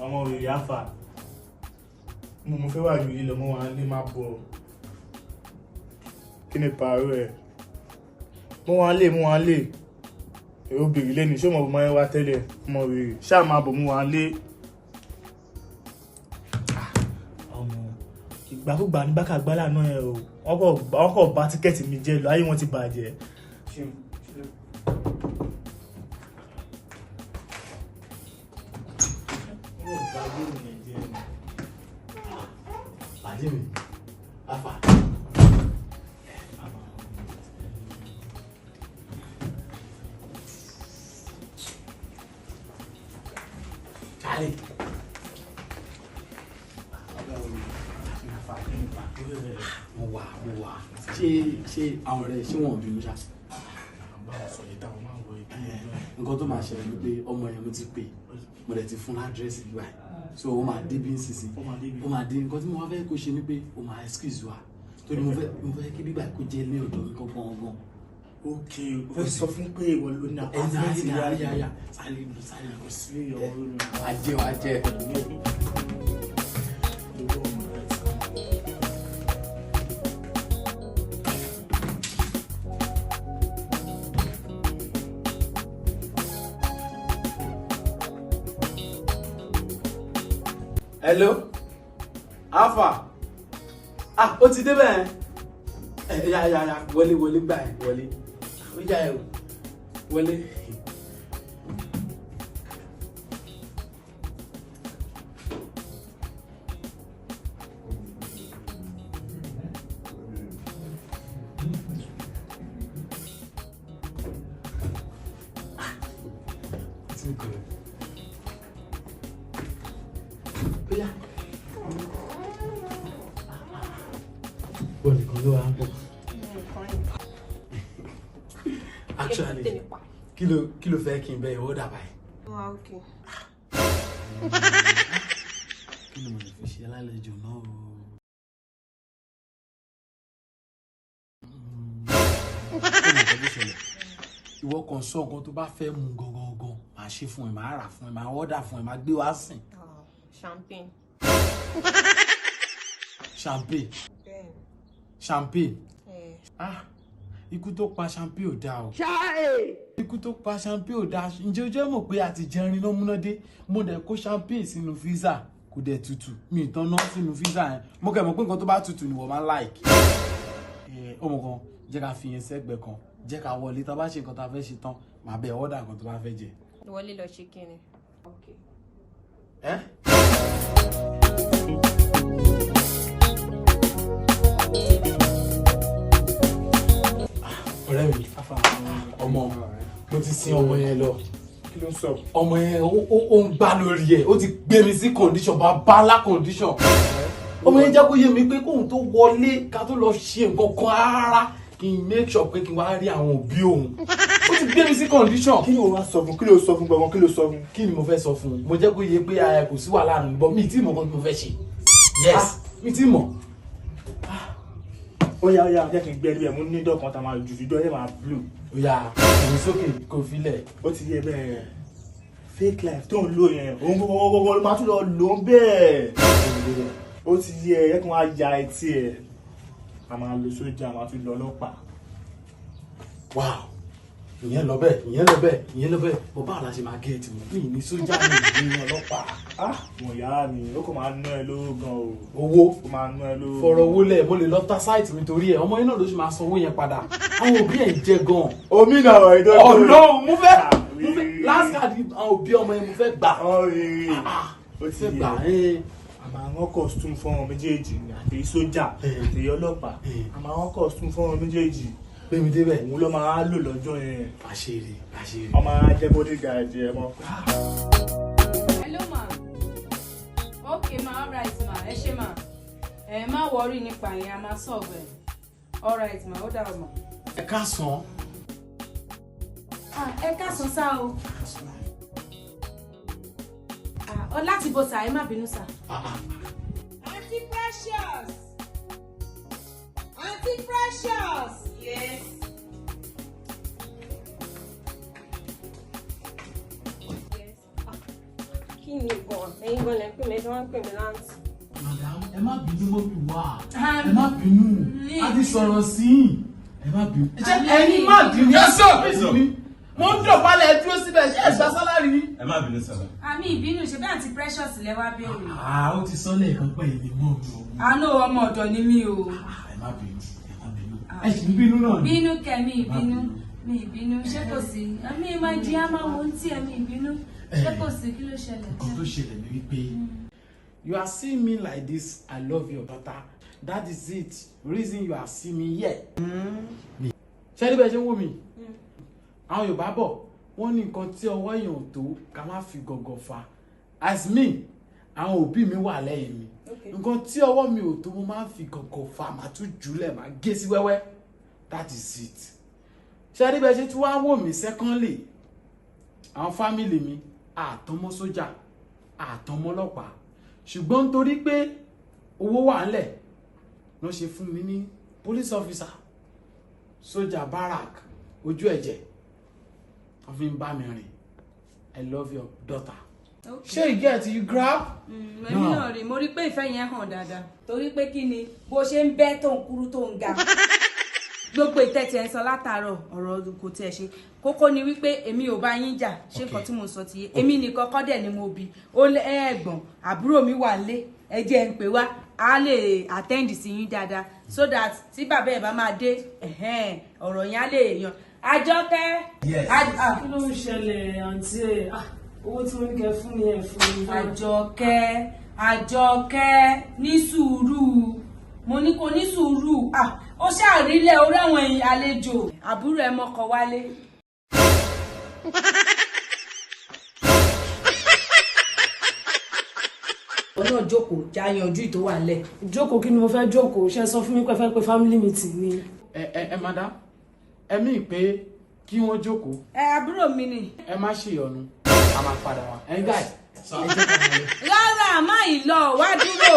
ọmọ òrìrì àfà mo fẹ́ wà ju ilẹ̀ mọ́ wa ní má bọ̀ kí ni pààrọ̀ ẹ̀ mọ́ wa lé èrò bèrè lẹ́nu ṣé ọmọ ọmọ ẹ wá tẹ́lẹ̀ ọmọ òrìrì ṣáà máa bọ̀ mọ́ wa lé ọmọ ìgbàkúgbà ní bákà gbálà náà ẹ o wọ́n kọ̀ bá tíkẹ́ẹ̀tì mi jẹ́ lọ ayé wọn ti bàjẹ́. Jimmy, Afa. Charlie. Mo wà. Ṣé àwọn ọ̀rẹ́ ṣé wọ́n bínú ṣá? Nǹkan tó máa ṣẹlẹ̀ ni pé ọmọ yẹn mo ti pè, mo dẹ̀ ti fún ládírẹ́sì bí báyìí. So o máa dé bí nísinsìnyí o máa dé nǹkan tí mo wá fẹ́ kó ṣe ni pé o máa excuse wa torí mo fẹ́ kí bíbá kó jẹ́ ní ọ̀dọ̀ mi gangan. Ok o fẹ́ sọ fún pé ìwọ ló ní apátímẹ́ǹtì ní àríyá sáré kò sí ọwọ́ lórí ajẹ́. Hello? Alpha? Ó ti dé bẹ́ẹ̀. Ya, wọlé gbà ẹ̀, wọlé. Ó yá ẹ̀ wọlé. Bóyá. Bọ́ọ̀lù kan ló wà ń bọ̀. Actually, kí ló fẹ́ kí n bẹ ìwọ́ dàbà ẹ̀? Okay. Kí ni mo lè fi ṣe alálejò náà o? Ìwọ kan sọ nǹkan tó bá fẹ́ mu gangan, màá ṣe fún ẹ, màá rà fún ẹ, màá order fún ẹ, màá gbé wá sìn. Champagne. Champagne. Ikú tó pa champagne ò dáa o. Ikú tó pa champagne ò dáa. Ǹjẹ́ o jẹ́ mọ̀ pé a ti jẹun iná múnádé? Mo dẹ̀ kó champagne sínú freezer kò dẹ̀ tutù. Mi ì tanná sínú freezer yẹn. Mo kẹ́ mọ̀ pé nǹkan tó bá tutù ni wọ́n máa ń like. Ọmọ kan jẹ́ ká fi yẹn sẹ́gbẹ̀ẹ́ kan. Jẹ́ ká wọlé tá bá ṣe nǹkan tá fẹ́ ṣe tán. Màá bẹ̀ order nǹkan tó bá fẹ́ jẹ. Wọlé lọ ṣe kíni? Okay. Ọ̀rẹ́ mi, ọmọ mo ti sin ọmọ yẹn lọ. Kí ló ń sọ? Ọmọ yẹn ó ń gbá lórí ẹ̀, ó ti gbé mi sí condition bá ńlá condition. Ọmọ yẹn jẹ́ kó yé mi pé kóun tó wọlé ká tó lọ ṣe nǹkan kan rárá kí n make sure pé kí n wá rí àwọn òbí òun. Ó ti gbé mi sí condition. Kí ni o wá sọ fún? Kí ló sọ fún gbọ̀ngàn? Kí ló sọ fún? Kí ni mo fẹ́ sọ fún un? Mo jẹ́ kó yé pé kò sí wàhálà nù bọ́ mi tí mo kàn tí mo fẹ́ ṣe. Yes, mi tí mọ̀. Ó yá jẹ́ kí n gbé ẹ mú ní dọ́kan tá a máa jù fídíò ẹ̀ máa blue. Ó yá èmi sókè kò filẹ̀. Ó ti yẹ bẹ́ẹ̀ fake life tó ń lò yẹn òun gbogbo ló máa tún lọ lò ń bẹ́ẹ̀. Ó ti yẹ ẹ kí wọ́n á ya etí ẹ̀ a máa lo sójà a máa tún lọ ọlọ́pàá. Wow, ìyẹn lọ bẹ́ẹ̀ bó báwo la ṣe máa gé ẹtì mọ́ ní sójà ní ìlú ọlọ́pàá. Wọ̀n yàrá mi ó kò máa ná ẹ lówó gan o. Owó ó máa ná ẹ lówó. Fọ̀rọ̀ owó lẹ̀ mo lè lọ ta sáìtì mi torí ẹ̀ ọmọ yín náà ló ṣe máa san owó yẹn padà. Àwọn òbí ẹ̀ ń jẹ gan. Omi náà wọ̀ ìdọ́jú. Ọ̀nà mo fẹ́ last card àwọn òbí ọmọ yẹn mo fẹ́ gbà. Ó ti fẹ́ gbà. Àmọ́ àwọn costume fún ọmọ méjèèjì ni àti sójà àti ọlọ́pàá. Àmọ́ àwọn costume fún ọmọ méjèèjì. Gbémi débẹ̀. Òun ló máa lò lọ́jọ́ yẹn. Àṣírí. Ọmọ ajẹ́ bodyguard ẹ̀ mọ́. Hello ma. Okay ma, alright ma, ẹ ṣé ma. Má worry nípa yẹn, a máa solve ẹ̀. Alright ma, ó dára ma. Ẹ káàsán. Ẹ káàsán sá o. Láti bọ̀ sá, ẹ má bínú sá. Aunty Precious! Aunty Precious! Yes. Kí Kí ni gan? Ẹ̀yin gan lẹ ń pè mí, ẹ wá ń pè mí láǹtì. Madam, ẹ má bínú mọ́ mi wá. Ẹ má bínú. A ti sọ̀rọ̀ sí i. Ẹ má bínú. Ẹ̀yin má bínú. Yẹ́sọ̀ mi. Mo ń dọ̀bálẹ̀ dúró síbẹ̀ ṣé ẹ gba sálárì mi. Ẹ má bínú sábà. Àmì ìbínú ṣe bẹ́ẹ̀ àti precious lẹ wá béèrè. Ó ti sọ lẹ́ẹ̀kan pé èmi mọ́ mi o. Àánú ọmọ ọ̀dọ̀ ni mí o. Ẹ má bínú. Ẹ má bínú. Ẹ sì ń bínú náà ni. Bínú kẹ́ mi ìbínú. Mi ìbínú ṣé kò sí. Àmì máa di àmà mo ń tí ẹ̀mí ìbínú. Ṣé kò sí kí ló ṣẹlẹ̀? Nǹkan tó ṣẹlẹ̀ ni wípé you are seeing me like this, I love your daughter. That is it. Reason you are seeing me here. Ṣé ní bẹ́ẹ̀ ṣe ń wò mí? Àwọn Yorùbá bọ̀ wọ́n ní nǹkan tí ọwọ́ èèyàn ò tó ká má fi gọ̀gọ̀ fa. As me, àwọn òbí mi wà lẹ́yìn mi. Nǹkan tí ọwọ́ mi ò tó mo máa ń fi gọ̀gọ̀ fa màá tún jùlẹ̀ màá gé sí wẹ́wẹ́. That is it. Ṣé ní bẹ́ẹ̀ ṣe tí wọ́n á wò mí secondly? Àwọn family mi àtọmọ sójà àtọmọ ọlọ́pàá ṣùgbọ́n nítorí pé owó wà ńlẹ̀ ló ṣe fún mi ní police officer sójà barak ojú ẹ̀jẹ̀ wọ́n fi ń bá mi rìn. I love your daughter. Ṣé you get you grab? Èmi náà rí mo rí pé ìfẹ́ yẹn hàn dáadáa. Torí pé kí ni bó ṣe ń bẹ́ tó ń kúrú tó ń ga. Gbogbo ìtẹ́tẹ̀ ń sọ látàárọ̀ ọ̀rọ̀ kò tiẹ̀ ṣe kókó ni wípé èmi ò bá yín jà ṣé nǹkan tí mo sọ ti yé èmi nìkan kọ́ dẹ̀ ni mo bí ó ẹ̀gbọ́n àbúrò mi wà lé ẹ jẹ́ ń pè wá á lè attend sí yín dáadáa so that tí bàbá ẹ̀ bá máa dé ọ̀rọ̀ yẹn á lè yan. Àjọkẹ́. Kí ló ń ṣẹlẹ̀ àǹtí ẹ̀? Owó tí wọ́n ní kẹ́ fún mi ẹ̀ fún mi. Àjọkẹ́ ní sùúrù mo ní kó ní sùúrù ó ṣàrílẹ̀ orí àwọn èèyàn àlejò àbúrò ẹ̀ mọ́kọ wálé. Náà jókòó já yanjú ìtò wà lẹ̀. Jókòó kí ni mo fẹ́ jókòó? Ṣé sọ fún mi pé fẹ́ pé family meeting ni. Madam, ẹ mí pé kí wọ́n jókòó. Àbúrò mi ni. Ẹ má ṣe ìyọnu a máa padà wá. Guys, ẹ jẹ́ ká máa lọ. Rárá má ì lọ wá dúró.